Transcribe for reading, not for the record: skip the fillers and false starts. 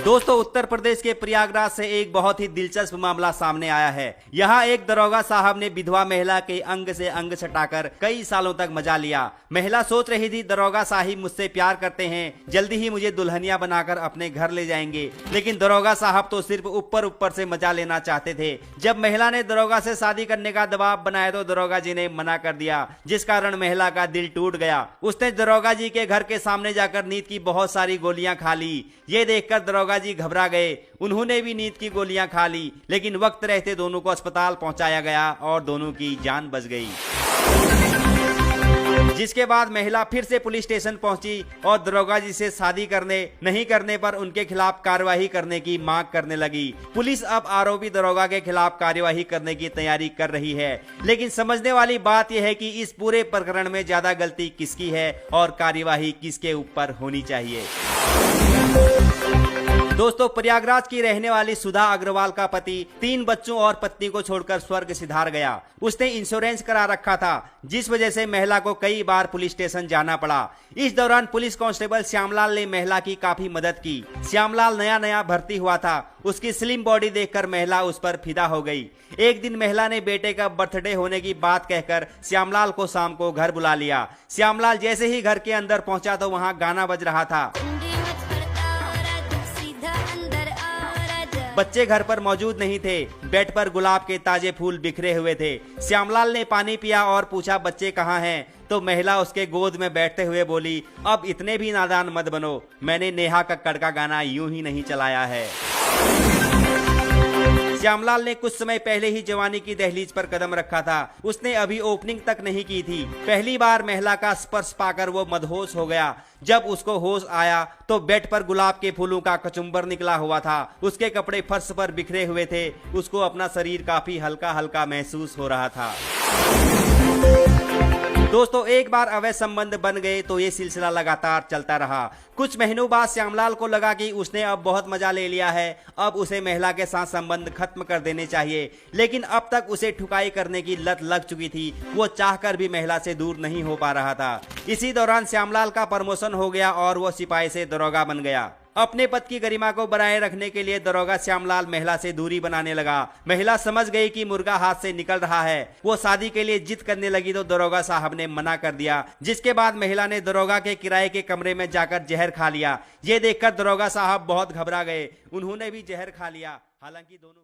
दोस्तों, उत्तर प्रदेश के प्रयागराज से एक बहुत ही दिलचस्प मामला सामने आया है। यहाँ एक दरोगा साहब ने विधवा महिला के अंग से अंग सटाकर कई सालों तक मजा लिया। महिला सोच रही थी दरोगा साहिब मुझसे प्यार करते हैं, जल्दी ही मुझे दुल्हनिया बनाकर अपने घर ले जाएंगे, लेकिन दरोगा साहब तो सिर्फ ऊपर ऊपर से मजा लेना चाहते थे। जब महिला ने दरोगा से शादी करने का दबाव बनाया तो दरोगा जी ने मना कर दिया, जिस कारण महिला का दिल टूट गया। उसने दरोगा जी के घर के सामने जाकर नींद की बहुत सारी गोलियां खा ली। ये देखकर दरोगा जी घबरा गए। उन्होंने भी नींद की गोलियां खा ली, लेकिन वक्त रहते दोनों को अस्पताल पहुंचाया गया और दोनों की जान बच गई। जिसके बाद महिला फिर से पुलिस स्टेशन पहुंची और दरोगा जी से शादी नहीं करने पर उनके खिलाफ कार्यवाही करने की मांग करने लगी। पुलिस अब आरोपी दरोगा के खिलाफ कार्यवाही करने की तैयारी कर रही है, लेकिन समझने वाली बात यह है कि इस पूरे प्रकरण में ज्यादा गलती किसकी है और कार्यवाही किसके ऊपर होनी चाहिए। दोस्तों, प्रयागराज की रहने वाली सुधा अग्रवाल का पति 3 बच्चों और पत्नी को छोड़कर स्वर्ग सिधार गया। उसने इंश्योरेंस करा रखा था, जिस वजह से महिला को कई बार पुलिस स्टेशन जाना पड़ा। इस दौरान पुलिस कांस्टेबल श्यामलाल ने महिला की काफी मदद की। श्यामलाल नया भर्ती हुआ था। उसकी स्लिम बॉडी देखकर महिला उस पर फिदा हो गई। एक दिन महिला ने बेटे का बर्थडे होने की बात कहकर श्यामलाल को शाम को घर बुला लिया। श्यामलाल जैसे ही घर के अंदर पहुंचा तो वहां गाना बज रहा था। बच्चे घर पर मौजूद नहीं थे। बेड पर गुलाब के ताजे फूल बिखरे हुए थे। श्यामलाल ने पानी पिया और पूछा, बच्चे कहाँ हैं? तो महिला उसके गोद में बैठते हुए बोली, अब इतने भी नादान मत बनो, मैंने नेहा कक्कड़ का गाना यूं ही नहीं चलाया है। श्यामलाल ने कुछ समय पहले ही जवानी की दहलीज पर कदम रखा था। उसने अभी ओपनिंग तक नहीं की थी। पहली बार महिला का स्पर्श पाकर वो मदहोश हो गया। जब उसको होश आया तो बेड पर गुलाब के फूलों का कचुम्बर निकला हुआ था। उसके कपड़े फर्श पर बिखरे हुए थे। उसको अपना शरीर काफी हल्का हल्का महसूस हो रहा था। दोस्तों, एक बार अवैध संबंध बन गए तो ये सिलसिला लगातार चलता रहा। कुछ महीनों बाद श्यामलाल को लगा कि उसने अब बहुत मजा ले लिया है, अब उसे महिला के साथ संबंध खत्म कर देने चाहिए, लेकिन अब तक उसे ठुकाई करने की लत लग चुकी थी। वो चाहकर भी महिला से दूर नहीं हो पा रहा था। इसी दौरान श्यामलाल का प्रमोशन हो गया और वो सिपाही से दरोगा बन गया। अपने पद की गरिमा को बनाए रखने के लिए दरोगा श्यामलाल महिला से दूरी बनाने लगा। महिला समझ गई कि मुर्गा हाथ से निकल रहा है। वो शादी के लिए जिद करने लगी तो दरोगा साहब ने मना कर दिया, जिसके बाद महिला ने दरोगा के किराए के कमरे में जाकर जहर खा लिया। ये देखकर दरोगा साहब बहुत घबरा गए। उन्होंने भी जहर खा लिया। हालांकि दोनों